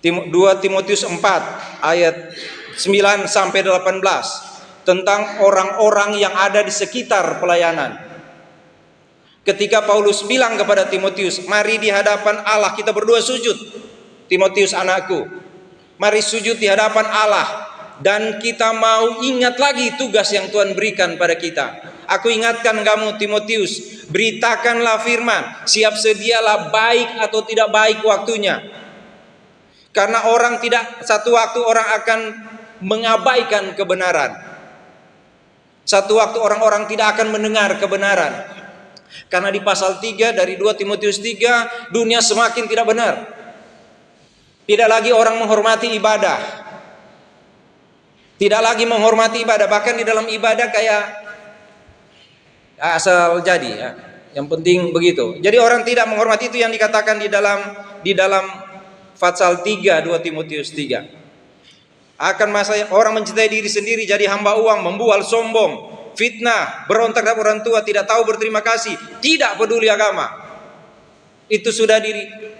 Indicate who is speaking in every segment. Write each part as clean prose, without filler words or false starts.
Speaker 1: 2 Timotius 4 ayat 9 sampai 18 tentang orang-orang yang ada di sekitar pelayanan. Ketika Paulus bilang kepada Timotius, mari di hadapan Allah kita berdua sujud. Timotius anakku, mari sujud di hadapan Allah, dan kita mau ingat lagi tugas yang Tuhan berikan pada kita. Aku ingatkan kamu Timotius, beritakanlah firman, siap sedialah baik atau tidak baik waktunya. Karena satu waktu orang akan mengabaikan kebenaran. Satu waktu orang-orang tidak akan mendengar kebenaran. Karena di pasal 3 dari 2 Timotius 3, dunia semakin tidak benar. Tidak lagi orang menghormati ibadah. Tidak lagi menghormati ibadah. Bahkan di dalam ibadah kayak asal jadi ya. Yang penting begitu. Jadi orang tidak menghormati, itu yang dikatakan di dalam pasal 3 2 Timotius 3. Akan masa orang mencintai diri sendiri, jadi hamba uang, membual, sombong, fitnah, berontak terhadap orang tua, tidak tahu berterima kasih, tidak peduli agama. Itu sudah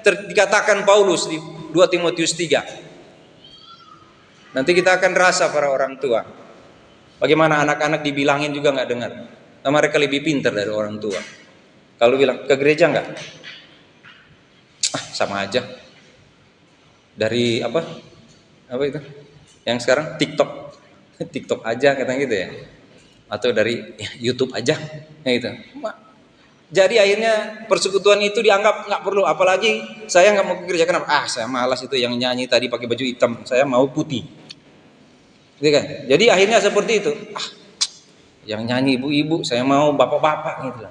Speaker 1: dikatakan Paulus di 2 Timotius 3. Nanti kita akan rasa para orang tua. Bagaimana anak-anak dibilangin juga nggak dengar. Nah, mereka lebih pintar dari orang tua. Kalau bilang ke gereja nggak? Sama aja. Dari apa itu? Yang sekarang TikTok aja katanya gitu ya. Atau dari YouTube aja, gitu. Jadi akhirnya persekutuan itu dianggap nggak perlu, apalagi saya nggak mau ke gereja. Kenapa? Saya malas itu yang nyanyi tadi pakai baju hitam, saya mau putih, gitu kan? Jadi akhirnya seperti itu. Yang nyanyi ibu-ibu, saya mau bapak-bapak, gitu.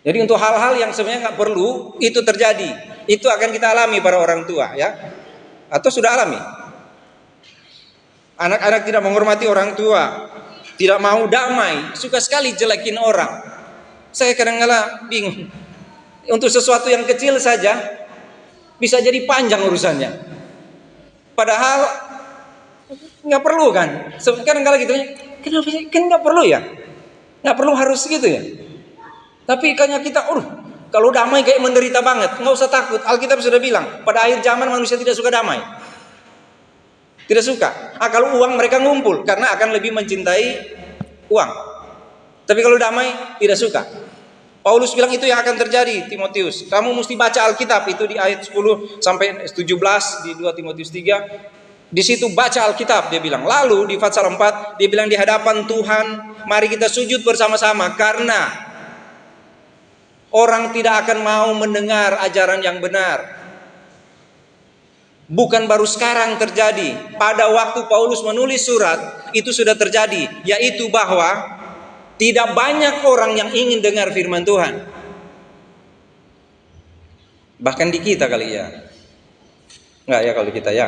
Speaker 1: Jadi untuk hal-hal yang sebenarnya nggak perlu itu terjadi, itu akan kita alami para orang tua, ya, atau sudah alami. Anak-anak tidak menghormati orang tua, tidak mau damai, suka sekali jelekin orang. Saya kadang-kadang bingung. Untuk sesuatu yang kecil saja bisa jadi panjang urusannya. Padahal nggak perlu kan? Kadang-kadang gitu, kenapa sih? Kan nggak perlu ya? Nggak perlu harus gitu ya? Tapi kayaknya kita, kalau damai kayak menderita banget. Nggak usah takut. Alkitab sudah bilang, pada akhir zaman manusia tidak suka damai. Tidak suka. Kalau uang mereka ngumpul karena akan lebih mencintai uang. Tapi kalau damai tidak suka. Paulus bilang itu yang akan terjadi, Timotius. Kamu mesti baca Alkitab, itu di ayat 10 sampai 17 di 2 Timotius 3. Di situ baca Alkitab, dia bilang. Lalu di pasal 4 dia bilang, di hadapan Tuhan mari kita sujud bersama-sama, karena orang tidak akan mau mendengar ajaran yang benar. Bukan baru sekarang terjadi. Pada waktu Paulus menulis surat, itu sudah terjadi, yaitu bahwa tidak banyak orang yang ingin dengar firman Tuhan. Bahkan di kita kali ya. Enggak ya kalau kita ya.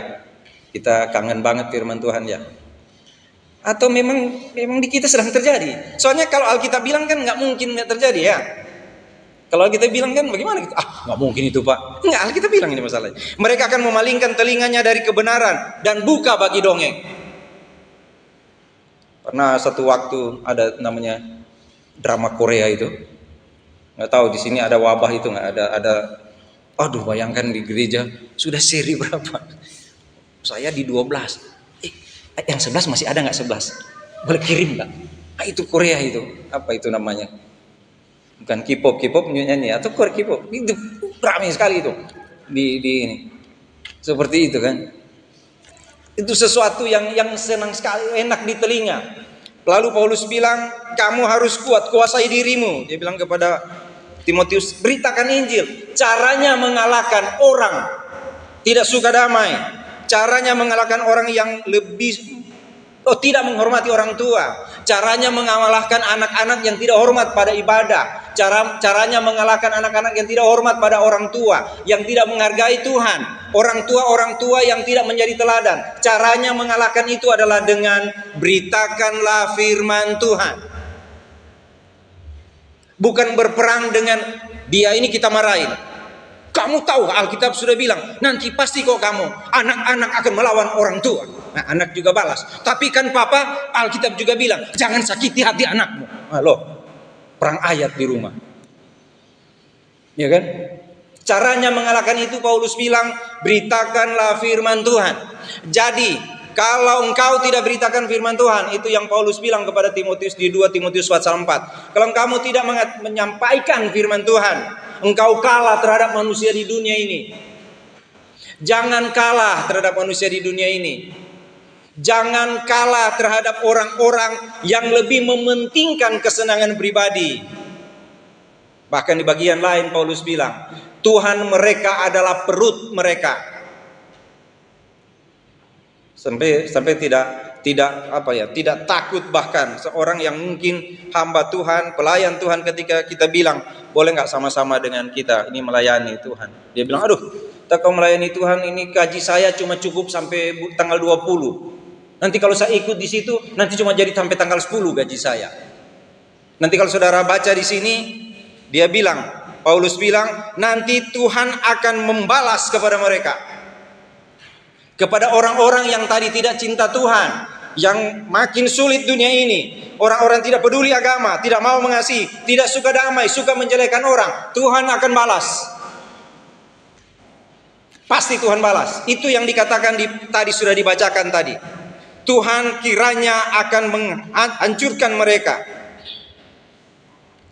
Speaker 1: Kita kangen banget firman Tuhan ya. Atau memang di kita sedang terjadi. Soalnya kalau Alkitab bilang kan nggak mungkin nggak terjadi ya. Kalau kita bilang kan bagaimana gitu? Nggak mungkin itu Pak. Nggak, Alkitab bilang ini masalahnya. Mereka akan memalingkan telinganya dari kebenaran dan buka bagi dongeng. Pernah satu waktu ada namanya drama Korea itu. Nggak tahu di sini ada wabah itu nggak? Ada. Aduh, bayangkan di gereja sudah seri berapa? Saya di 12. Yang 11 masih ada nggak 11? Boleh kirim nggak? Itu Korea itu. Apa itu namanya? Bukan K-pop nyanyi atau K-pop. Itu ramai sekali itu di ini. Seperti itu kan. Itu sesuatu yang senang sekali, enak di telinga. Lalu Paulus bilang, kamu harus kuat, kuasai dirimu. Dia bilang kepada Timotius, beritakan Injil. Caranya mengalahkan orang tidak suka damai. Caranya mengalahkan orang yang tidak menghormati orang tua. Caranya mengalahkan anak-anak yang tidak hormat pada ibadah. Caranya mengalahkan anak-anak yang tidak hormat pada orang tua, yang tidak menghargai Tuhan. Orang tua yang tidak menjadi teladan. Caranya mengalahkan itu adalah dengan beritakanlah firman Tuhan. Bukan berperang dengan dia ini kita marahin. Kamu tahu Alkitab sudah bilang, nanti pasti kok kamu anak-anak akan melawan orang tua. Nah, anak juga balas. Tapi kan Papa, Alkitab juga bilang, jangan sakiti hati anakmu. Loh, perang ayat di rumah. Ya kan? Caranya mengalahkan itu Paulus bilang, beritakanlah firman Tuhan. Jadi kalau engkau tidak beritakan firman Tuhan, itu yang Paulus bilang kepada Timotius di 2 Timotius pasal 4. Kalau kamu tidak menyampaikan firman Tuhan, engkau kalah terhadap manusia di dunia ini. Jangan kalah terhadap manusia di dunia ini. Jangan kalah terhadap orang-orang yang lebih mementingkan kesenangan pribadi. Bahkan di bagian lain Paulus bilang, Tuhan mereka adalah perut mereka. Sampai tidak takut bahkan seorang yang mungkin hamba Tuhan, pelayan Tuhan, ketika kita bilang, boleh nggak sama-sama dengan kita ini melayani Tuhan. Dia bilang, aduh, tak kau melayani Tuhan, ini gaji saya cuma cukup sampai tanggal 20. Nanti kalau saya ikut di situ, nanti cuma jadi sampai tanggal 10 gaji saya. Nanti kalau saudara baca di sini, dia bilang, Paulus bilang, nanti Tuhan akan membalas kepada mereka. Kepada orang-orang yang tadi tidak cinta Tuhan, yang makin sulit dunia ini, orang-orang tidak peduli agama, tidak mau mengasihi, tidak suka damai, suka menjelekkan orang, Tuhan akan balas. Pasti Tuhan balas. Itu yang dikatakan tadi sudah dibacakan tadi. Tuhan kiranya akan menghancurkan mereka.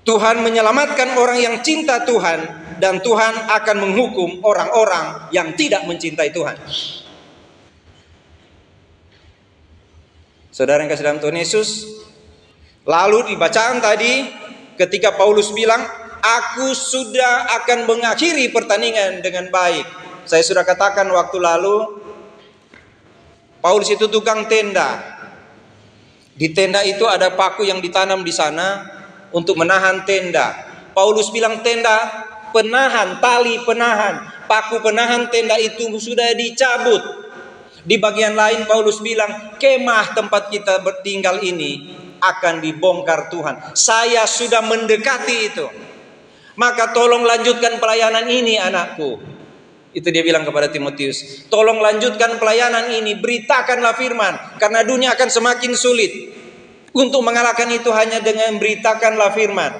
Speaker 1: Tuhan menyelamatkan orang yang cinta Tuhan, dan Tuhan akan menghukum orang-orang yang tidak mencintai Tuhan. Saudara yang kasih dalam Tuhan Yesus, lalu di bacaan tadi ketika Paulus bilang, aku sudah akan mengakhiri pertandingan dengan baik. Saya sudah katakan waktu lalu, Paulus itu tukang tenda. Di tenda itu ada paku yang ditanam di sana untuk menahan tenda. Paulus bilang tenda penahan, tali penahan, paku penahan tenda itu sudah dicabut. Di bagian lain Paulus bilang, kemah tempat kita bertinggal ini akan dibongkar Tuhan. Saya sudah mendekati itu. Maka tolong lanjutkan pelayanan ini anakku. Itu dia bilang kepada Timotius. Tolong lanjutkan pelayanan ini, beritakanlah firman. Karena dunia akan semakin sulit. Untuk mengalahkan itu hanya dengan beritakanlah firman.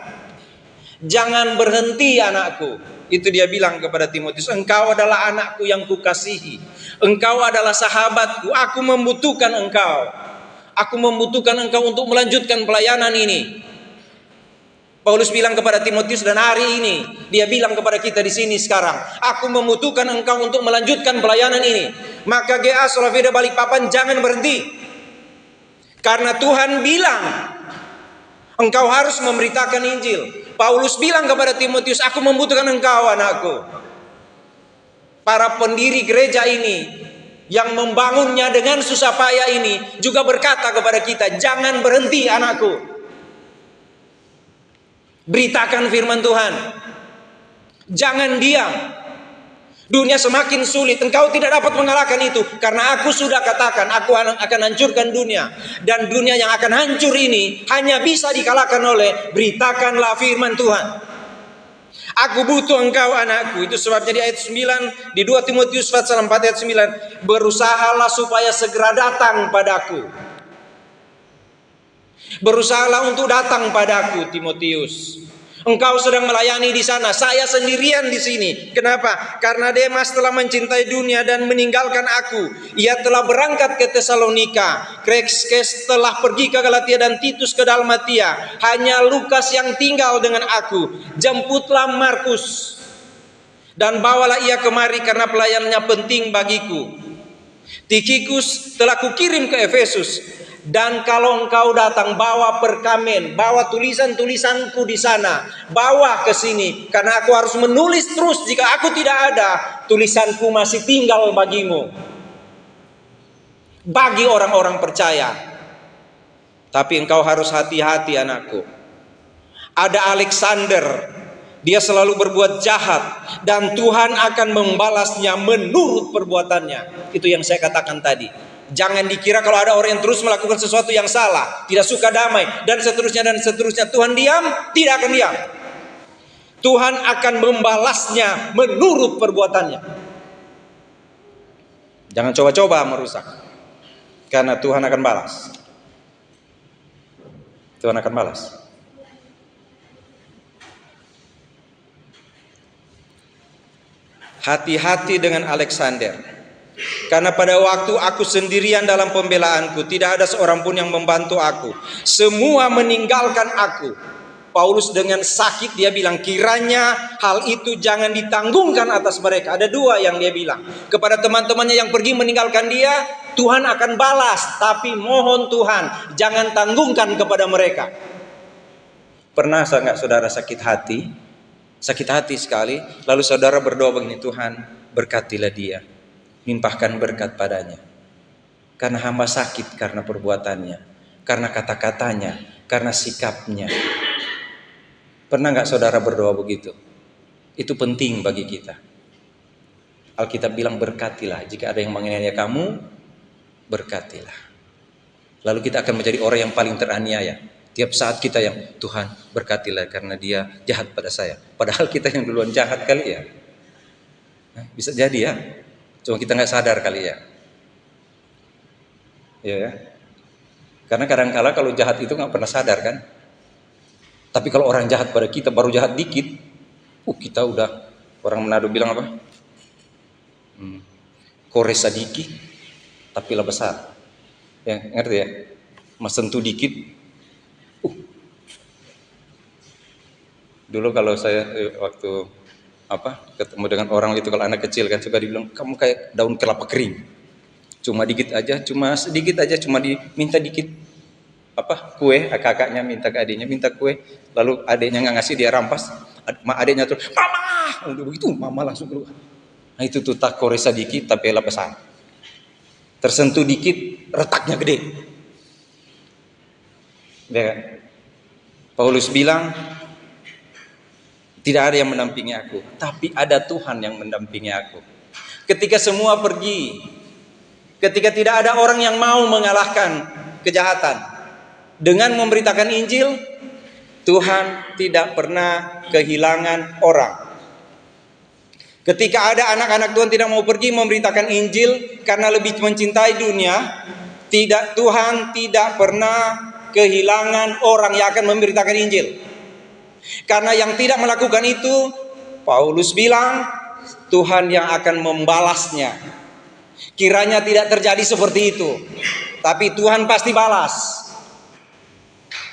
Speaker 1: Jangan berhenti anakku. Itu dia bilang kepada Timotius, engkau adalah anakku yang kukasihi. Engkau adalah sahabatku, aku membutuhkan engkau. Aku membutuhkan engkau untuk melanjutkan pelayanan ini. Paulus bilang kepada Timotius, dan hari ini dia bilang kepada kita di sini sekarang, aku membutuhkan engkau untuk melanjutkan pelayanan ini. Maka GA Solaveda Balikpapan jangan berhenti. Karena Tuhan bilang, engkau harus memberitakan Injil. Paulus bilang kepada Timotius, aku membutuhkan engkau anakku. Para pendiri gereja ini yang membangunnya dengan susah payah ini juga berkata kepada kita, jangan berhenti anakku. Beritakan firman Tuhan. Jangan diam. Dunia semakin sulit, engkau tidak dapat mengalahkan itu. Karena aku sudah katakan, aku akan hancurkan dunia. Dan dunia yang akan hancur ini hanya bisa dikalahkan oleh beritakanlah firman Tuhan. Aku butuh engkau anakku. Itu sebabnya di ayat 9 di 2 Timotius pasal 4 ayat 9, berusahalah supaya segera datang padaku. Berusahalah untuk datang padaku Timotius. Engkau sedang melayani di sana, saya sendirian di sini. Kenapa? Karena Demas telah mencintai dunia dan meninggalkan aku. Ia telah berangkat ke Tesalonika. Kreskes telah pergi ke Galatia dan Titus ke Dalmatia. Hanya Lukas yang tinggal dengan aku. Jemputlah Markus dan bawalah ia kemari karena pelayanannya penting bagiku. Tikikus telah kukirim ke Efesus. Dan kalau engkau datang, bawa perkamen, bawa tulisan-tulisanku di sana, bawa ke sini, karena aku harus menulis terus. Jika aku tidak ada, tulisanku masih tinggal bagimu, bagi orang-orang percaya. Tapi engkau harus hati-hati anakku. Ada Alexander, dia selalu berbuat jahat, dan Tuhan akan membalasnya menurut perbuatannya. Itu yang saya katakan tadi. Jangan dikira kalau ada orang yang terus melakukan sesuatu yang salah, tidak suka damai, dan seterusnya, Tuhan diam, tidak akan diam. Tuhan akan membalasnya menurut perbuatannya. Jangan coba-coba merusak, karena Tuhan akan balas. Tuhan akan balas. hati-hati dengan Alexander. Karena pada waktu aku sendirian dalam pembelaanku, tidak ada seorang pun yang membantu aku. Semua meninggalkan aku. Paulus dengan sakit dia bilang, kiranya hal itu jangan ditanggungkan atas mereka. Ada dua yang dia bilang. Kepada teman-temannya yang pergi meninggalkan dia, Tuhan akan balas. Tapi mohon Tuhan, jangan tanggungkan kepada mereka. Pernah nggak saudara sakit hati? Sakit hati sekali. Lalu saudara berdoa begini, Tuhan berkatilah dia. Limpahkan berkat padanya. Karena hamba sakit karena perbuatannya, karena kata-katanya, karena sikapnya. Pernah nggak saudara berdoa begitu? Itu penting bagi kita. Alkitab bilang berkatilah. Jika ada yang menganiaya kamu, berkatilah. Lalu kita akan menjadi orang yang paling teraniaya. Tiap saat kita yang, Tuhan berkatilah karena dia jahat pada saya. Padahal kita yang duluan jahat kali ya. Bisa jadi ya. Cuma kita nggak sadar kali ya. Ya. Karena kadang-kala kalau jahat itu nggak pernah sadar kan. Tapi kalau orang jahat pada kita baru jahat dikit, kita udah, orang Manado bilang apa? Kore sadiki, tapi lah besar. Ya, ngerti ya? Mas sentuh dikit. Dulu kalau saya waktu ketemu dengan orang itu, kalau anak kecil kan suka dibilang, kamu kayak daun kelapa kering. Cuma dikit aja, cuma sedikit aja, cuma diminta dikit kue, kakaknya minta ke adiknya minta kue, lalu adiknya nggak ngasih, dia rampas, adiknya terus mama, udah begitu mama langsung keluar. Nah itu tuh tak koresa dikit tapi lah besar, tersentuh dikit retaknya gede. Ya, Paulus bilang tidak ada yang mendampingi aku, tapi ada Tuhan yang mendampingi aku. Ketika semua pergi, ketika tidak ada orang yang mau mengalahkan kejahatan, dengan memberitakan Injil, Tuhan tidak pernah kehilangan orang. Ketika ada anak-anak Tuhan tidak mau pergi memberitakan Injil karena lebih mencintai dunia, Tuhan tidak pernah kehilangan orang yang akan memberitakan Injil. Karena yang tidak melakukan itu, Paulus bilang, Tuhan yang akan membalasnya. Kiranya tidak terjadi seperti itu, tapi Tuhan pasti balas.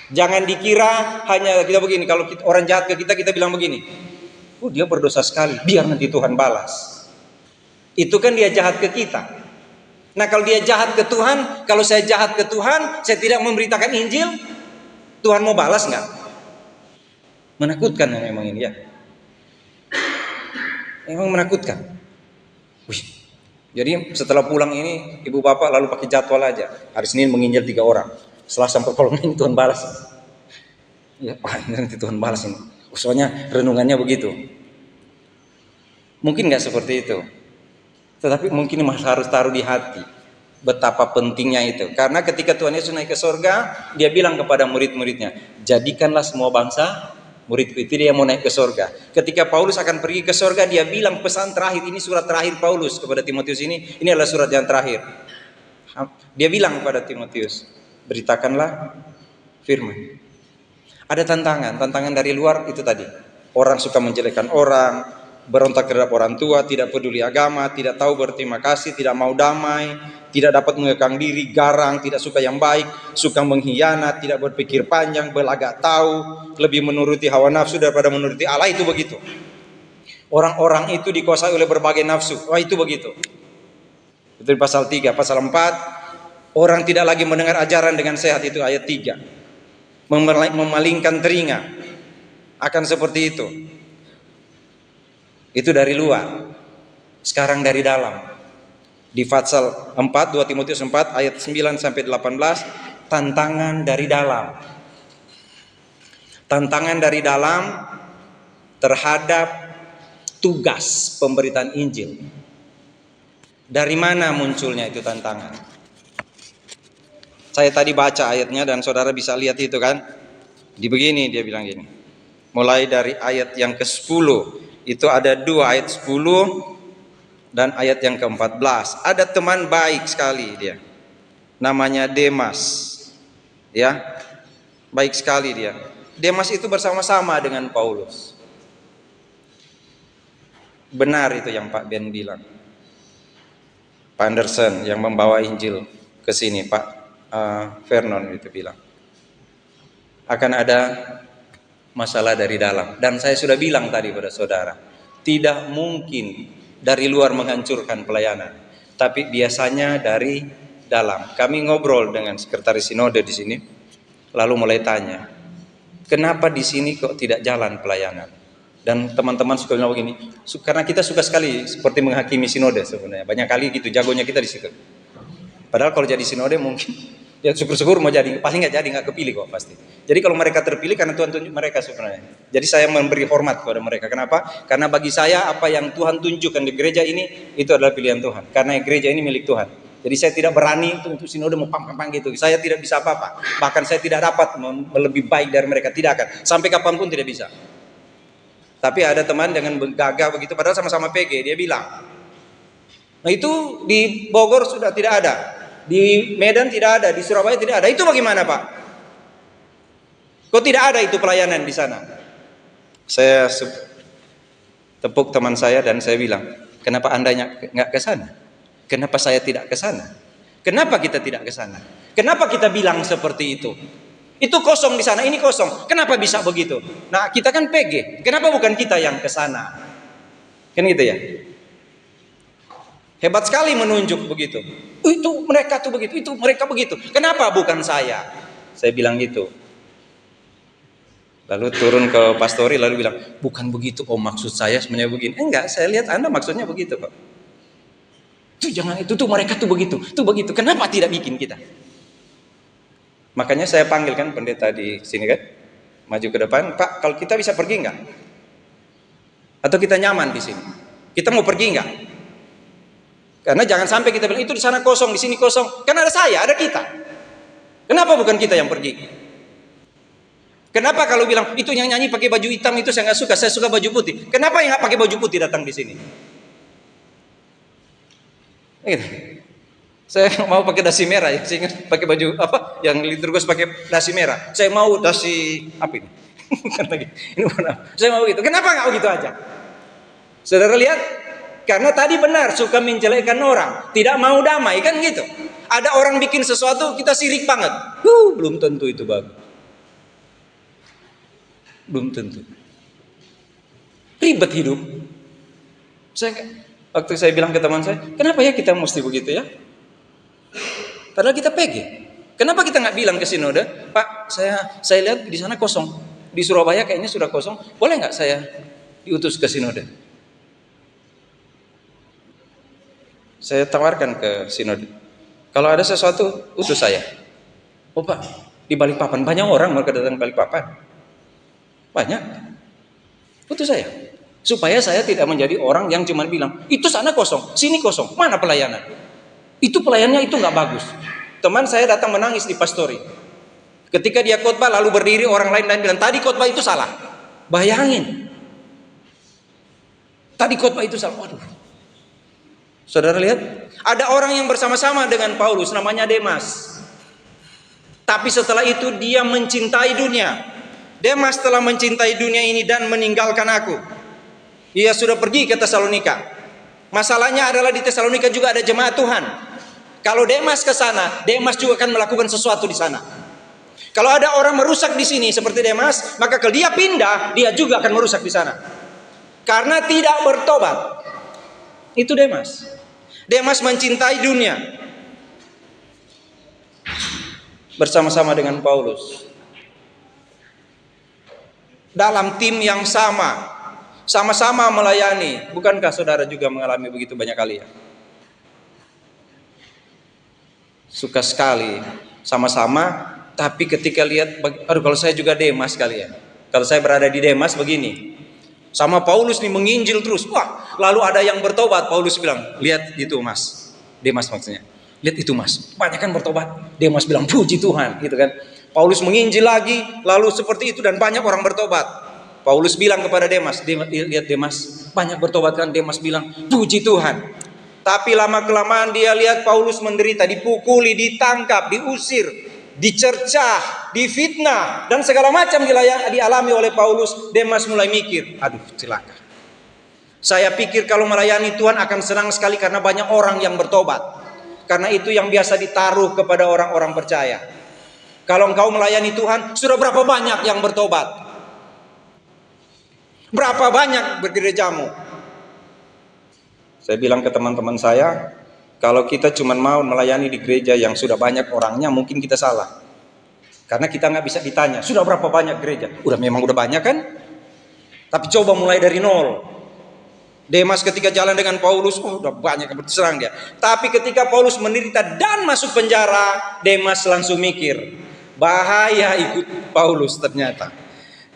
Speaker 1: Jangan dikira hanya kita begini, kalau orang jahat ke kita, kita bilang begini, dia berdosa sekali, biar nanti Tuhan balas. Itu kan dia jahat ke kita. Nah kalau dia jahat ke Tuhan, kalau saya jahat ke Tuhan, saya tidak memberitakan Injil, Tuhan mau balas nggak? Menakutkan memang ini ya. Memang menakutkan. Jadi setelah pulang ini, ibu bapak lalu pakai jadwal aja. Hari Senin menginjil 3 orang. Selasa sampai kolom ini Tuhan balas. Ya, nanti Tuhan balas ini. Soalnya renungannya begitu. Mungkin nggak seperti itu. Tetapi mungkin harus taruh di hati betapa pentingnya itu. Karena ketika Tuhan Yesus naik ke sorga, dia bilang kepada murid-muridnya, jadikanlah semua bangsa muridku. Itu dia mau naik ke sorga. Ketika Paulus akan pergi ke sorga, dia bilang pesan terakhir, ini surat terakhir Paulus kepada Timotius ini adalah surat yang terakhir. Dia bilang kepada Timotius, beritakanlah firman. Ada tantangan dari luar itu tadi. Orang suka menjelekkan orang, berontak terhadap orang tua, tidak peduli agama, tidak tahu berterima kasih, tidak mau damai, tidak dapat mengekang diri, garang, tidak suka yang baik, suka mengkhianat, tidak berpikir panjang, belagak tahu, lebih menuruti hawa nafsu daripada menuruti Allah. Itu begitu. Orang-orang itu dikuasai oleh berbagai nafsu. Itu begitu. Itu di pasal 3, pasal 4, orang tidak lagi mendengar ajaran dengan sehat, itu ayat 3. Memalingkan telinga, akan seperti itu. Itu dari luar. Sekarang dari dalam. Di pasal 4, 2 Timotius 4 ayat 9 sampai 18, tantangan dari dalam. Tantangan dari dalam terhadap tugas pemberitaan Injil. Dari mana munculnya itu tantangan? Saya tadi baca ayatnya dan saudara bisa lihat itu kan. Di begini dia bilang gini. Mulai dari ayat yang ke-10, itu ada 2 ayat 10 dan ayat yang ke-14. Ada teman baik sekali dia. Namanya Demas. Ya. Baik sekali dia. Demas itu bersama-sama dengan Paulus. Benar itu yang Pak Ben bilang. Pak Anderson yang membawa Injil ke sini, Pak Vernon itu bilang. Akan ada masalah dari dalam. Dan saya sudah bilang tadi pada saudara, tidak mungkin dari luar menghancurkan pelayanan, tapi biasanya dari dalam. Kami ngobrol dengan sekretaris sinode di sini, lalu mulai tanya, kenapa di sini kok tidak jalan pelayanan? Dan teman-teman suka bilang begini, karena kita suka sekali seperti menghakimi sinode sebenarnya. Banyak kali gitu, jagonya kita di situ. Padahal kalau jadi sinode mungkin ya syukur-syukur mau jadi, paling nggak jadi, nggak kepilih kok pasti. Jadi kalau mereka terpilih karena Tuhan tunjuk mereka sebenarnya. Jadi saya memberi hormat kepada mereka. Kenapa? Karena bagi saya apa yang Tuhan tunjukkan di gereja ini itu adalah pilihan Tuhan. Karena gereja ini milik Tuhan. Jadi saya tidak berani untuk sinode mau pang-pang gitu. Saya tidak bisa apa-apa. Bahkan saya tidak dapat lebih baik dari mereka, tidak akan. Sampai kapanpun tidak bisa. Tapi ada teman dengan gagah begitu, padahal sama-sama PG, dia bilang, nah itu di Bogor sudah tidak ada, di Medan tidak ada, di Surabaya tidak ada. Itu bagaimana Pak? Kok tidak ada itu pelayanan di sana? Saya tepuk teman saya dan saya bilang, kenapa Anda nggak ke sana? Kenapa saya tidak ke sana? Kenapa kita tidak ke sana? Kenapa kita bilang seperti itu? Itu kosong di sana, ini kosong. Kenapa bisa begitu? Nah, kita kan PG. Kenapa bukan kita yang ke sana? Kan gitu ya? Hebat sekali menunjuk begitu. Itu mereka tuh begitu, itu mereka begitu. Kenapa bukan saya? Saya bilang gitu. Lalu turun ke pastori lalu bilang, bukan begitu om, maksud saya sebenarnya begini. Enggak, saya lihat Anda maksudnya begitu kok. Itu jangan, itu tuh mereka tuh begitu, tuh begitu. Kenapa tidak bikin kita? Makanya saya panggil kan pendeta di sini kan, maju ke depan, Pak, kalau kita bisa pergi enggak? Atau kita nyaman di sini? Kita mau pergi enggak? Karena jangan sampai kita bilang itu di sana kosong, di sini kosong. Kan ada saya, ada kita. Kenapa bukan kita yang pergi? Kenapa kalau bilang itu yang nyanyi pakai baju hitam itu saya nggak suka, saya suka baju putih. Kenapa yang nggak pakai baju putih datang di sini? Gitu. Saya mau pakai dasi merah ya, saya ingin pakai baju apa yang liturgus pakai dasi merah. Saya mau dasi apa ini? Ini mana? Saya mau gitu. Kenapa nggak begitu aja? Saudara lihat, karena tadi benar suka menjelekkan orang, tidak mau damai kan gitu. Ada orang bikin sesuatu kita sirik banget. Belum tentu itu bagus. Belum tentu. Ribet hidup. Waktu saya bilang ke teman saya, kenapa ya kita mesti begitu ya? Padahal kita PG. Kenapa kita nggak bilang ke sinode, Pak, saya lihat di sana kosong, di Surabaya kayaknya sudah kosong, boleh nggak saya diutus ke sinode? Saya tawarkan ke sinode, kalau ada sesuatu utus saya. Oh Pak, di Balikpapan banyak orang mereka datang ke Balikpapan, banyak, utus saya, supaya saya tidak menjadi orang yang cuma bilang itu sana kosong, sini kosong, mana pelayanan? Itu pelayannya itu nggak bagus. Teman saya datang menangis di pastori. Ketika dia khotbah lalu berdiri orang lain dan bilang tadi khotbah itu salah. Bayangin. Tadi khotbah itu salah. Waduh. Saudara lihat, ada orang yang bersama-sama dengan Paulus namanya Demas. Tapi setelah itu dia mencintai dunia. Demas telah mencintai dunia ini dan meninggalkan aku. Ia sudah pergi ke Tesalonika. Masalahnya adalah di Tesalonika juga ada jemaat Tuhan. Kalau Demas ke sana, Demas juga akan melakukan sesuatu di sana. Kalau ada orang merusak di sini seperti Demas, maka kalau dia pindah, dia juga akan merusak di sana. Karena tidak bertobat. Itu Demas. Demas mencintai dunia. Bersama-sama dengan Paulus. Dalam tim yang sama. Sama-sama melayani. Bukankah saudara juga mengalami begitu banyak kali ya? Suka sekali sama-sama, tapi ketika lihat, aduh kalau saya juga Demas kali ya. Kalau saya berada di Demas begini, sama Paulus nih menginjil terus, wah, lalu ada yang bertobat, Paulus bilang, lihat itu mas, Demas maksudnya, lihat itu mas, banyak kan bertobat, Demas bilang puji Tuhan, gitu kan. Paulus menginjil lagi, lalu seperti itu dan banyak orang bertobat. Paulus bilang kepada Demas, lihat Demas, banyak bertobat kan, Demas bilang puji Tuhan. Tapi lama-kelamaan dia lihat Paulus menderita, dipukuli, ditangkap, diusir, dicercah, difitnah, dan segala macam dialami oleh Paulus. Demas mulai mikir, aduh celaka. Saya pikir kalau melayani Tuhan akan senang sekali karena banyak orang yang bertobat. Karena itu yang biasa ditaruh kepada orang-orang percaya. Kalau engkau melayani Tuhan, sudah berapa banyak yang bertobat? Berapa banyak bergerejamu? Saya bilang ke teman-teman saya, kalau kita cuma mau melayani di gereja yang sudah banyak orangnya, mungkin kita salah. Karena kita nggak bisa ditanya, sudah berapa banyak gereja? Memang udah banyak kan? Tapi coba mulai dari nol. Demas ketika jalan dengan Paulus, udah banyak yang berserang dia. Tapi ketika Paulus menderita dan masuk penjara, Demas langsung mikir, bahaya ikut Paulus ternyata.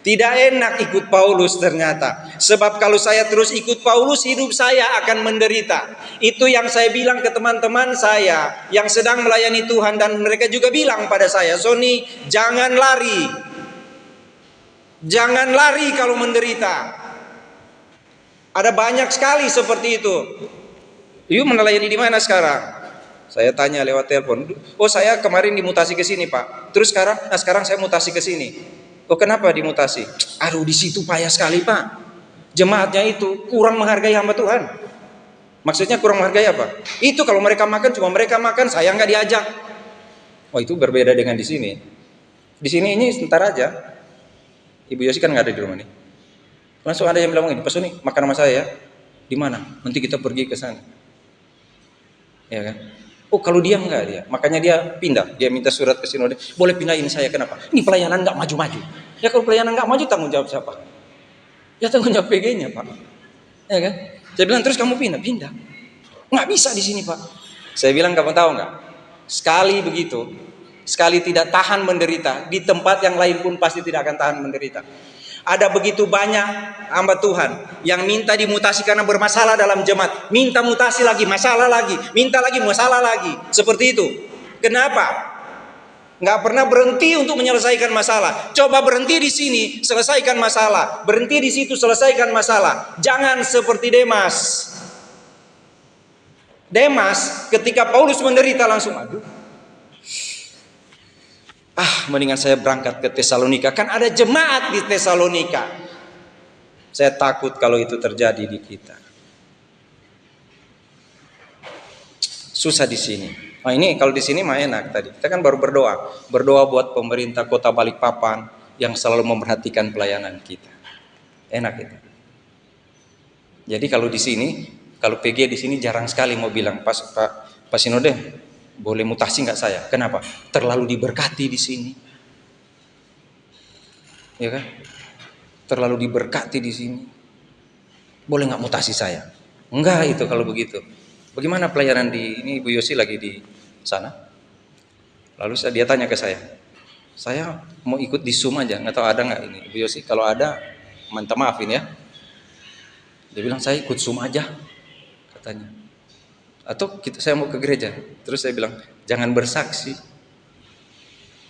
Speaker 1: Tidak enak ikut Paulus ternyata. Sebab kalau saya terus ikut Paulus, hidup saya akan menderita. Itu yang saya bilang ke teman-teman saya yang sedang melayani Tuhan, dan mereka juga bilang pada saya, Sony, jangan lari. Jangan lari kalau menderita. Ada banyak sekali seperti itu. You melayani di mana sekarang? Saya tanya lewat telepon. Oh, saya kemarin dimutasi ke sini, Pak. Terus sekarang saya mutasi ke sini. Oh, kenapa dimutasi? Aduh, di situ payah sekali, Pak. Jemaatnya itu kurang menghargai hamba Tuhan. Maksudnya kurang menghargai apa? Itu kalau mereka makan cuma mereka makan, saya nggak diajak. Oh, itu berbeda dengan di sini. Di sini ini sebentar aja. Ibu Yosi kan nggak ada di rumah nih. Langsung ada yang bilang ini, Pak Sony, makan sama saya ya. Di mana? Nanti kita pergi ke sana. Ya kan? Oh, kalau dia enggak dia. Makanya dia pindah. Dia minta surat ke sinode. Boleh pindahin saya, kenapa? Ini pelayanan enggak maju-maju. Ya kalau pelayanan enggak maju, tanggung jawab siapa? Ya tanggung jawab PG-nya, Pak. Ya kan? Saya bilang, terus kamu pindah. Enggak bisa di sini, Pak. Saya bilang, kamu tahu enggak? Sekali begitu, sekali tidak tahan menderita, di tempat yang lain pun pasti tidak akan tahan menderita. Ada begitu banyak hamba Tuhan yang minta dimutasi karena bermasalah dalam jemaat, minta mutasi lagi, masalah lagi, minta lagi, masalah lagi, seperti itu. Kenapa? Nggak pernah berhenti untuk menyelesaikan masalah. Coba berhenti di sini, selesaikan masalah. Berhenti di situ, selesaikan masalah. Jangan seperti Demas. Demas ketika Paulus menderita langsung, mendingan saya berangkat ke Tesalonika. Kan ada jemaat di Tesalonika. Saya takut kalau itu terjadi di kita. Susah di sini. Nah, ini kalau di sini mah enak tadi. Kita kan baru berdoa. Berdoa buat pemerintah Kota Balikpapan yang selalu memperhatikan pelayanan kita. Enak itu. Jadi kalau di sini, kalau PG di sini jarang sekali mau bilang, Pak Sinode, boleh mutasi nggak saya? Kenapa? Terlalu diberkati di sini, ya kan? Terlalu diberkati di sini. Boleh nggak mutasi saya? Enggak itu kalau begitu. Bagaimana pelayanan di ini? Ibu Yosi lagi di sana. Lalu dia tanya ke saya mau ikut di Zoom aja, nggak tahu ada nggak ini? Ibu Yosi kalau ada, minta maafin ya. Dia bilang saya ikut Zoom aja, katanya. Atau saya mau ke gereja. Terus saya bilang, jangan bersaksi.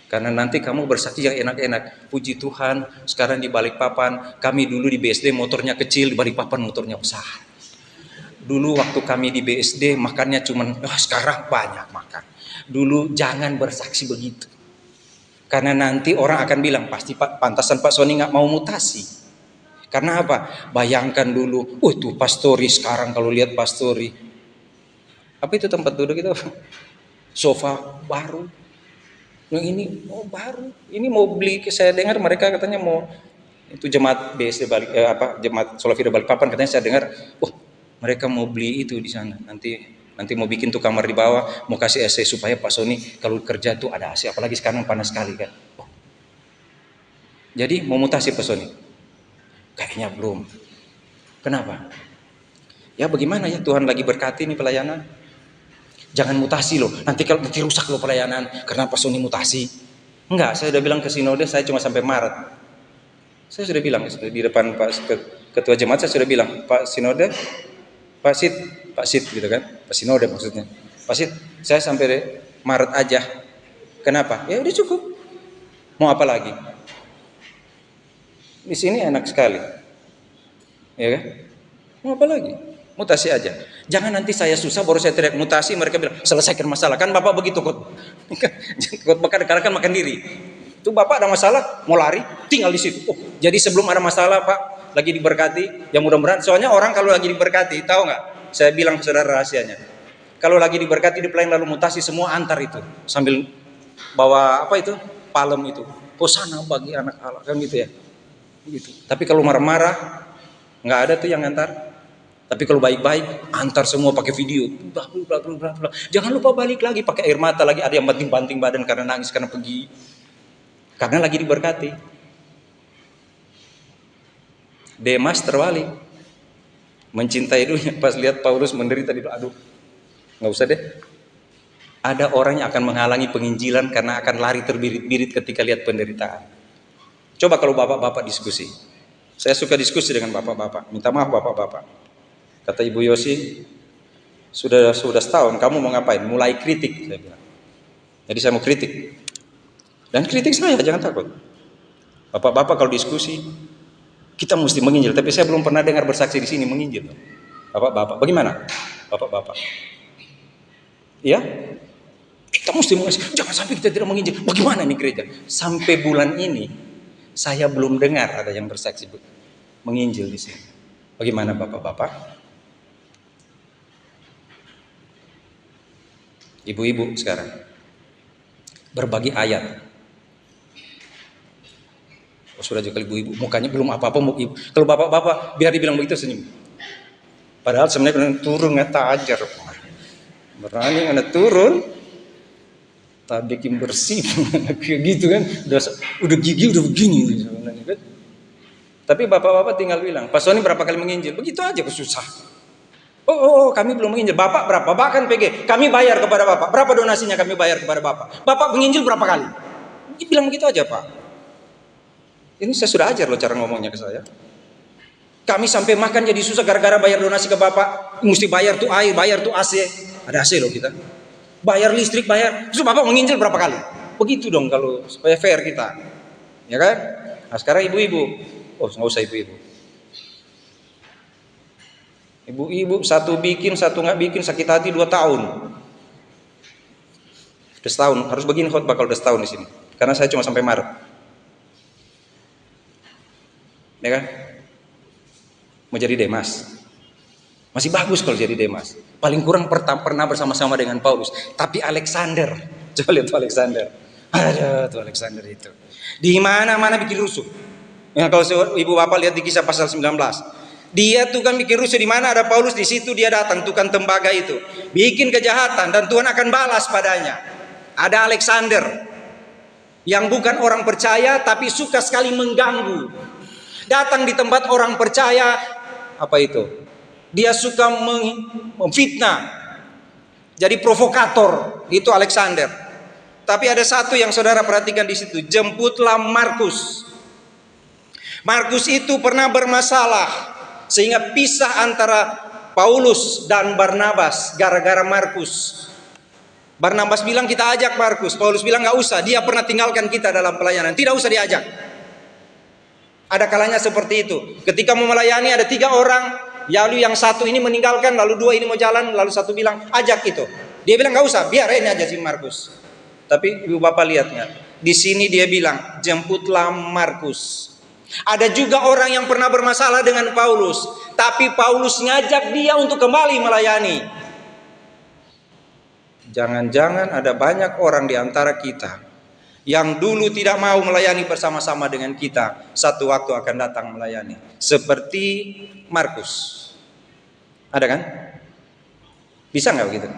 Speaker 1: Karena nanti kamu bersaksi yang enak-enak. Puji Tuhan, sekarang di Balikpapan, kami dulu di BSD motornya kecil, di Balikpapan motornya besar. Dulu waktu kami di BSD makannya cuman, sekarang banyak makan. Dulu jangan bersaksi begitu. Karena nanti orang akan bilang, pasti pantasan Pak Sony nggak mau mutasi. Karena apa? Bayangkan dulu, tuh pastori sekarang kalau lihat pastori. Apa itu tempat duduk itu? Sofa baru. Yang ini baru. Ini mau beli, saya dengar mereka katanya mau itu jemaat BSD jemaat Solafida Balikpapan katanya saya dengar, mereka mau beli itu di sana. Nanti mau bikin tuh kamar di bawah, mau kasih AC supaya Pak Sony kalau kerja tuh ada AC, apalagi sekarang panas sekali kan. Jadi mau mutasi Pak Sony? Kayaknya belum. Kenapa? Ya bagaimana ya, Tuhan lagi berkati nih pelayanan. Jangan mutasi loh, nanti rusak loh pelayanan karena Pak Sony mutasi. Enggak, saya udah bilang ke sinode saya cuma sampai Maret. Saya sudah bilang di depan Pak Ketua Jemaat, saya sudah bilang, Pak Sinode, Pak Sid gitu kan, Pak Sinode maksudnya. Pak Sid, saya sampai Maret aja. Kenapa? Ya udah cukup. Mau apa lagi? Di sini enak sekali. Ya kan? Mau apa lagi? Mutasi aja. Jangan nanti saya susah baru saya teriak mutasi, mereka bilang selesaikan masalah. Kan Bapak begitu kok. Kadang-kadang kan makan diri. Itu Bapak ada masalah, mau lari, tinggal di situ. Jadi sebelum ada masalah Pak, lagi diberkati, ya mudah-mudahan. Soalnya orang kalau lagi diberkati, tahu nggak? Saya bilang ke saudara rahasianya. Kalau lagi diberkati di pelayan lalu mutasi, semua antar itu sambil bawa apa itu? Palem itu. Hosana bagi anak Allah, kan gitu ya. Gitu. Tapi kalau marah-marah, nggak ada tuh yang antar. Tapi kalau baik-baik, antar semua pakai video. Blah, blah, blah, blah, blah. Jangan lupa balik lagi, pakai air mata lagi. Ada yang banting-banting badan karena nangis, karena pergi. Karena lagi diberkati. Demas terbalik. Mencintai dunia. Pas lihat Paulus menderita, dia bilang, aduh, nggak usah deh. Ada orang yang akan menghalangi penginjilan karena akan lari terbirit-birit ketika lihat penderitaan. Coba kalau bapak-bapak diskusi. Saya suka diskusi dengan bapak-bapak. Minta maaf bapak-bapak. Kata Ibu Yosi, sudah setahun kamu mau ngapain? Mulai kritik, saya bilang. Jadi saya mau kritik. Dan kritik saya, jangan takut. Bapak-bapak kalau diskusi, kita mesti menginjil. Tapi saya belum pernah dengar bersaksi di sini menginjil. Bapak-bapak, bagaimana? Bapak-bapak. Iya? Kita mesti menginjil. Jangan sampai kita tidak menginjil. Bagaimana nih gereja? Sampai bulan ini, saya belum dengar ada yang bersaksi menginjil di sini. Bagaimana bapak-bapak? Ibu-ibu sekarang berbagi ayat. Oh, sudah juga ibu-ibu, mukanya belum apa-apa. Kalau bapak-bapak biar dibilang begitu senyum. Padahal sebenarnya turun nggak ajar. Berani nggak turun, tak bikin bersih kayak gitu kan. Udah gigi udah begini. Tapi bapak-bapak tinggal bilang, Pak Sony berapa kali menginjil? Begitu aja susah. Oh, kami belum menginjil. Bapak berapa? Bapak kan PG. Kami bayar kepada Bapak. Berapa donasinya kami bayar kepada Bapak? Bapak menginjil berapa kali? Dia bilang begitu aja, Pak. Ini saya sudah ajar loh cara ngomongnya ke saya. Kami sampai makan jadi susah gara-gara bayar donasi ke Bapak. Mesti bayar tuh air, bayar tuh AC. Ada AC loh kita. Bayar listrik, bayar. Terus Bapak menginjil berapa kali? Begitu dong kalau supaya fair kita. Ya kan? Nah sekarang ibu-ibu. Oh nggak usah ibu-ibu. Ibu-ibu satu bikin, satu nggak bikin, sakit hati 2 tahun. Udah setahun, harus begini khotbah kalau udah setahun di sini. Karena saya cuma sampai Maret. Ya kan? Mau jadi Demas. Masih bagus kalau jadi Demas. Paling kurang pernah bersama-sama dengan Paulus. Tapi Alexander, coba lihat tuh Alexander. Ada tuh Alexander itu. Di mana-mana bikin rusuh. Ya, kalau ibu bapak lihat di Kisah pasal 19. Dia tuh kan bikin rusuh, di mana ada Paulus di situ dia datang, tukang tembaga itu bikin kejahatan dan Tuhan akan balas padanya. Ada Alexander yang bukan orang percaya tapi suka sekali mengganggu. Datang di tempat orang percaya, apa itu? Dia suka memfitnah. Jadi provokator, itu Alexander. Tapi ada satu yang saudara perhatikan di situ, jemputlah Markus. Markus itu pernah bermasalah sehingga pisah antara Paulus dan Barnabas gara-gara Markus. Barnabas bilang kita ajak Markus, Paulus bilang nggak usah, dia pernah tinggalkan kita dalam pelayanan, tidak usah diajak. Ada kalanya seperti itu. Ketika mau melayani ada 3 orang, lalu yang satu ini meninggalkan, lalu 2 ini mau jalan, lalu satu bilang ajak itu. Dia bilang nggak usah, biar ini aja si Markus. Tapi ibu bapak lihat nggak? Di sini dia bilang jemputlah Markus. Ada juga orang yang pernah bermasalah dengan Paulus, tapi Paulus ngajak dia untuk kembali melayani. Jangan-jangan ada banyak orang di antara kita yang dulu tidak mau melayani bersama-sama dengan kita, satu waktu akan datang melayani. Seperti Markus. Ada kan? Bisa nggak begitu?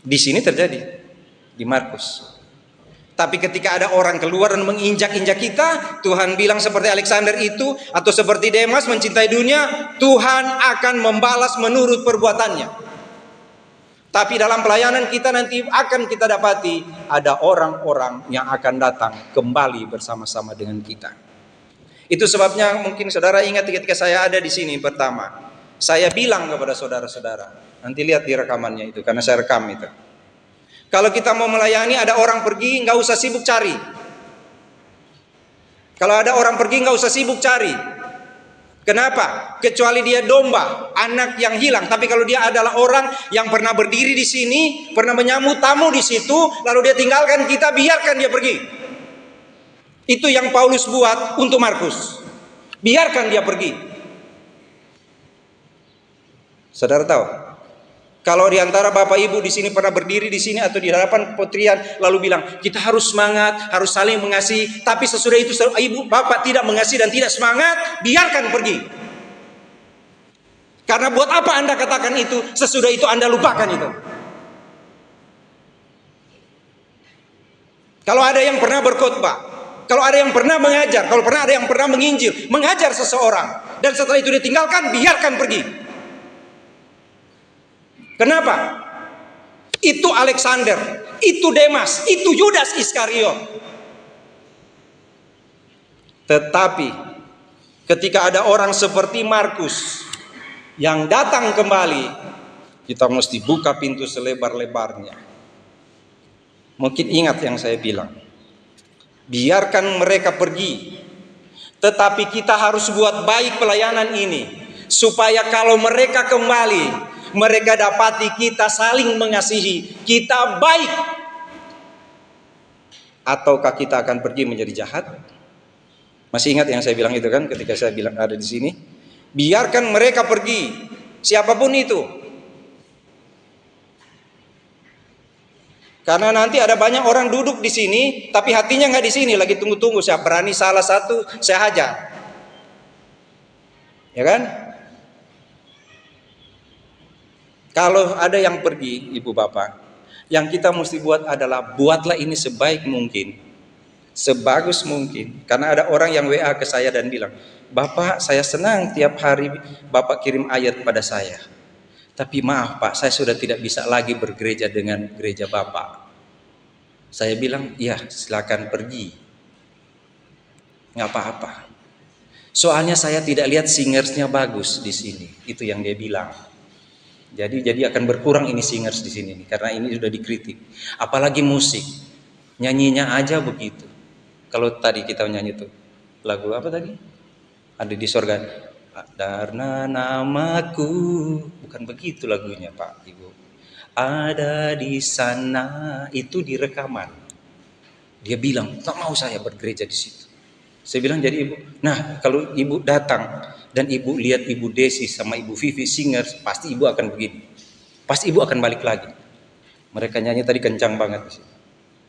Speaker 1: Di sini terjadi di Markus. Tapi ketika ada orang keluar dan menginjak-injak kita, Tuhan bilang seperti Alexander itu atau seperti Demas mencintai dunia, Tuhan akan membalas menurut perbuatannya. Tapi dalam pelayanan kita nanti akan kita dapati ada orang-orang yang akan datang kembali bersama-sama dengan kita. Itu sebabnya mungkin saudara ingat ketika saya ada di sini pertama, saya bilang kepada saudara-saudara, nanti lihat di rekamannya itu karena saya rekam itu. Kalau kita mau melayani ada orang pergi, nggak usah sibuk cari. Kalau ada orang pergi nggak usah sibuk cari. Kenapa? Kecuali dia domba, anak yang hilang. Tapi kalau dia adalah orang yang pernah berdiri di sini, pernah menyambut tamu di situ, lalu dia tinggalkan kita, biarkan dia pergi. Itu yang Paulus buat untuk Markus. Biarkan dia pergi. Saudara tahu, kalau di antara Bapak Ibu di sini pernah berdiri di sini atau di hadapan putrian lalu bilang, kita harus semangat, harus saling mengasihi, tapi sesudah itu Ibu, Bapak tidak mengasihi dan tidak semangat, biarkan pergi. Karena buat apa Anda katakan itu, sesudah itu Anda lupakan itu. Kalau ada yang pernah berkhotbah, kalau ada yang pernah mengajar, kalau pernah ada yang pernah menginjil, mengajar seseorang, dan setelah itu ditinggalkan, biarkan pergi. Kenapa? Itu Alexander, itu Demas, itu Yudas Iskariot. Tetapi ketika ada orang seperti Markus yang datang kembali, kita mesti buka pintu selebar-lebarnya. Mungkin ingat yang saya bilang, biarkan mereka pergi, tetapi kita harus buat baik pelayanan ini, supaya kalau mereka kembali, mereka dapati kita saling mengasihi, kita baik. Ataukah kita akan pergi menjadi jahat? Masih ingat yang saya bilang itu kan, ketika saya bilang ada di sini, biarkan mereka pergi, siapapun itu. Karena nanti ada banyak orang duduk di sini, tapi hatinya nggak di sini, lagi tunggu-tunggu. Saya berani salah satu, saya hajar, ya kan? Kalau ada yang pergi, ibu bapak, yang kita mesti buat adalah buatlah ini sebaik mungkin, sebagus mungkin. Karena ada orang yang WA ke saya dan bilang, Bapak, saya senang tiap hari Bapak kirim ayat pada saya. Tapi maaf Pak, saya sudah tidak bisa lagi bergereja dengan gereja Bapak. Saya bilang, ya silakan pergi, nggak apa-apa. Soalnya saya tidak lihat singersnya bagus di sini, itu yang dia bilang. Jadi akan berkurang ini singers di sini nih, karena ini sudah dikritik. Apalagi musik, nyanyinya aja begitu. Kalau tadi kita nyanyi tuh lagu apa tadi? Ada di sorga. Karena namaku, bukan begitu lagunya Pak Ibu. Ada di sana, itu di rekaman. Dia bilang, tak mau saya bergereja di situ. Saya bilang, jadi Ibu, nah kalau Ibu datang dan Ibu lihat Ibu Desi sama Ibu Vivi singers, pasti Ibu akan begini. Pasti Ibu akan balik lagi. Mereka nyanyi tadi kencang banget.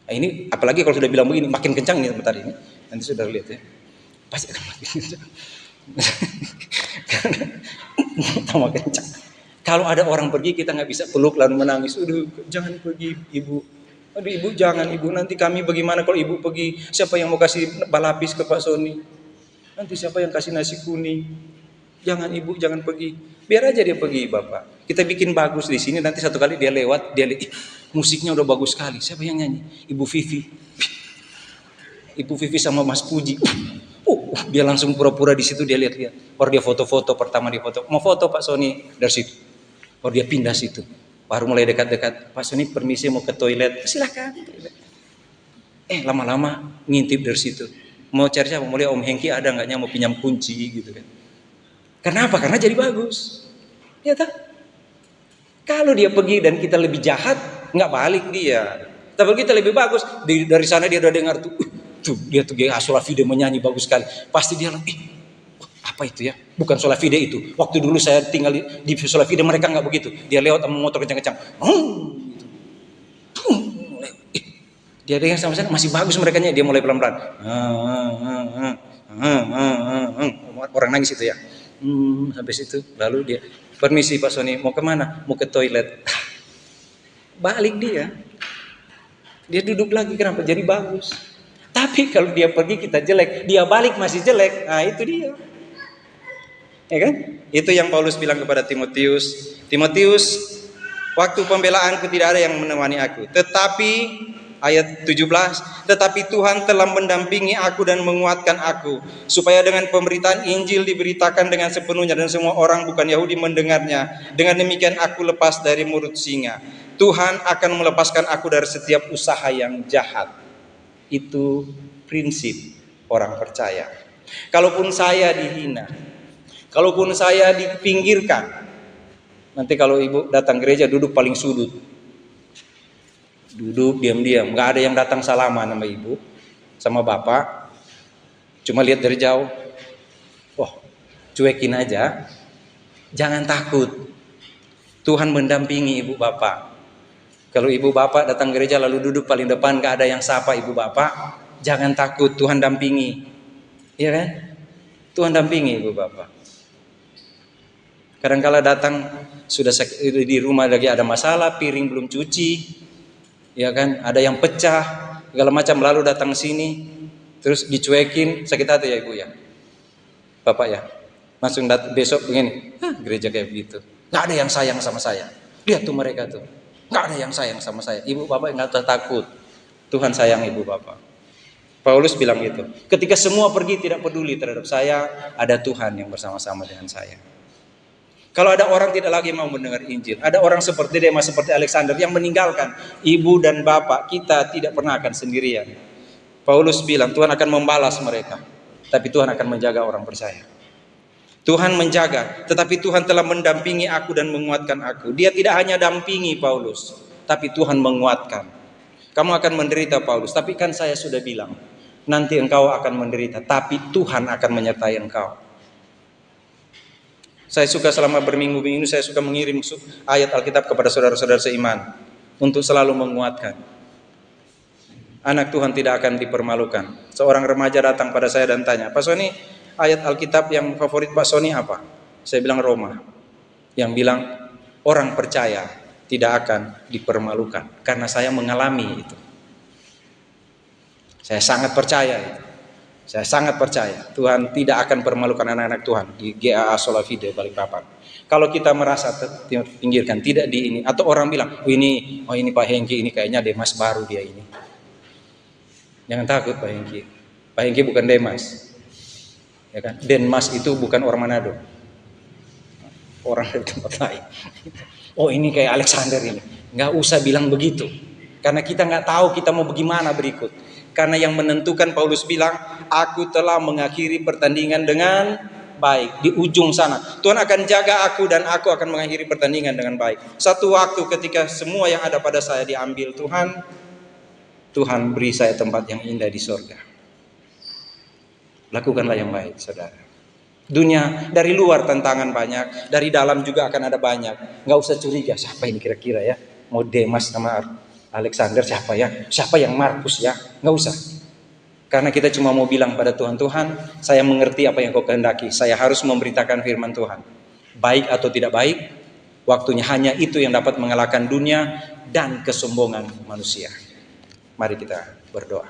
Speaker 1: Nah, ini apalagi kalau sudah bilang begini, makin kencang nih bentar ini. Nanti sudah lihat ya. Pasti akan makin kencang. Tambah kencang. Kalau ada orang pergi, kita nggak bisa peluk lalu menangis. Aduh, jangan pergi Ibu. Aduh Ibu, jangan Ibu. Nanti kami bagaimana kalau Ibu pergi? Siapa yang mau kasih balapis ke Pak Sony? Nanti siapa yang kasih nasi kuning? Jangan Ibu, jangan pergi. Biar aja dia pergi Bapak. Kita bikin bagus di sini. Nanti satu kali dia lewat, dia lihat musiknya udah bagus sekali. Siapa yang nyanyi? Ibu Vivi. Ibu Vivi sama Mas Puji. Dia langsung pura-pura di situ, dia lihat-lihat. Baru dia foto-foto, pertama dia foto. Mau foto Pak Sony dari situ. Baru dia pindah situ. Baru mulai dekat-dekat. Pak Sony permisi mau ke toilet. Silakan. Lama-lama ngintip dari situ. Mau cari siapa? Mau lihat Om Hengki ada nggaknya, mau pinjam kunci gitu kan. Kenapa? Karena jadi bagus. Ya tak? Kalau dia pergi dan kita lebih jahat, nggak balik dia. Tapi kita lebih bagus. Dari sana dia udah dengar tuh. Dia tuh Solafide menyanyi bagus sekali. Pasti dia apa itu ya? Bukan Solafide itu. Waktu dulu saya tinggal di Solafide mereka nggak begitu. Dia lewat sama motor kencang-kencang. Dia dengar sama saya masih bagus mereka nya. Dia mulai pelan-pelan. Orang nangis itu ya. Habis itu lalu dia permisi Pak Sony mau kemana? Mau ke toilet. Balik dia. Dia duduk lagi kenapa? Jadi bagus. Tapi kalau dia pergi kita jelek, dia balik masih jelek. Nah itu dia. Ya kan? Itu yang Paulus bilang kepada Timotius. Timotius, waktu pembelaanku tidak ada yang menemani aku. Tetapi ayat 17, tetapi Tuhan telah mendampingi aku dan menguatkan aku, supaya dengan pemberitaan Injil diberitakan dengan sepenuhnya dan semua orang bukan Yahudi mendengarnya. Dengan demikian aku lepas dari mulut singa. Tuhan akan melepaskan aku dari setiap usaha yang jahat. Itu prinsip orang percaya. Kalaupun saya dihina, kalaupun saya dipinggirkan, nanti kalau Ibu datang gereja duduk paling sudut, duduk diam-diam, nggak ada yang datang salaman sama Ibu, sama Bapak, cuma lihat dari jauh. Oh, cuekin aja. Jangan takut. Tuhan mendampingi ibu bapak. Kalau ibu bapak datang gereja lalu duduk paling depan, gak ada yang sapa ibu bapak, jangan takut, Tuhan dampingi. Iya kan? Tuhan dampingi ibu bapak. Kadang-kala datang sudah di rumah lagi ada masalah, piring belum cuci, ya kan? Ada yang pecah, segala macam, lalu datang sini, terus dicuekin, sakit hati ya ibu ya, bapak ya. Langsung besok begini, gereja kayak begitu. Nggak ada yang sayang sama saya. Lihat tuh mereka tuh, nggak ada yang sayang sama saya. Ibu bapak nggak takut, Tuhan sayang ibu bapak. Paulus bilang gitu. Ketika semua pergi tidak peduli terhadap saya, ada Tuhan yang bersama-sama dengan saya. Kalau ada orang tidak lagi mau mendengar Injil, ada orang seperti Demas, seperti Alexander yang meninggalkan ibu dan bapak, kita tidak pernah akan sendirian. Paulus bilang Tuhan akan membalas mereka, tapi Tuhan akan menjaga orang percaya. Tuhan menjaga, tetapi Tuhan telah mendampingi aku dan menguatkan aku. Dia tidak hanya dampingi Paulus, tapi Tuhan menguatkan. Kamu akan menderita Paulus, tapi kan saya sudah bilang, nanti engkau akan menderita, tapi Tuhan akan menyertai engkau. Saya suka selama berminggu-minggu ini, saya suka mengirim ayat Alkitab kepada saudara-saudara seiman, untuk selalu menguatkan. Anak Tuhan tidak akan dipermalukan. Seorang remaja datang pada saya dan tanya, Pak Sony, ayat Alkitab yang favorit Pak Sony apa? Saya bilang Roma, yang bilang orang percaya tidak akan dipermalukan, karena saya mengalami itu. Saya sangat percaya itu. Saya sangat percaya Tuhan tidak akan permalukan anak-anak Tuhan di GAA Solafide Balikpapan. Kalau kita merasa pinggirkan, tidak di ini, atau orang bilang, oh ini Pak Hengki, ini kayaknya Demas baru dia ini. Jangan takut Pak Hengki. Pak Hengki bukan Demas. Ya kan? Denmas itu bukan orang Manado. Orang dari tempat lain. Oh ini kayak Alexander ini. Nggak usah bilang begitu. Karena kita nggak tahu kita mau bagaimana berikut. Karena yang menentukan, Paulus bilang, aku telah mengakhiri pertandingan dengan baik. Di ujung sana Tuhan akan jaga aku dan aku akan mengakhiri pertandingan dengan baik. Satu waktu ketika semua yang ada pada saya diambil Tuhan beri saya tempat yang indah di surga. Lakukanlah yang baik, saudara. Dunia dari luar tantangan banyak, dari dalam juga akan ada banyak. Nggak usah curiga, siapa ini kira-kira ya, mau Demas sama Alexander siapa ya, siapa yang Markus ya, nggak usah. Karena kita cuma mau bilang pada Tuhan, Tuhan saya mengerti apa yang kau kehendaki, saya harus memberitakan firman Tuhan. Baik atau tidak baik, waktunya hanya itu yang dapat mengalahkan dunia dan kesombongan manusia. Mari kita berdoa.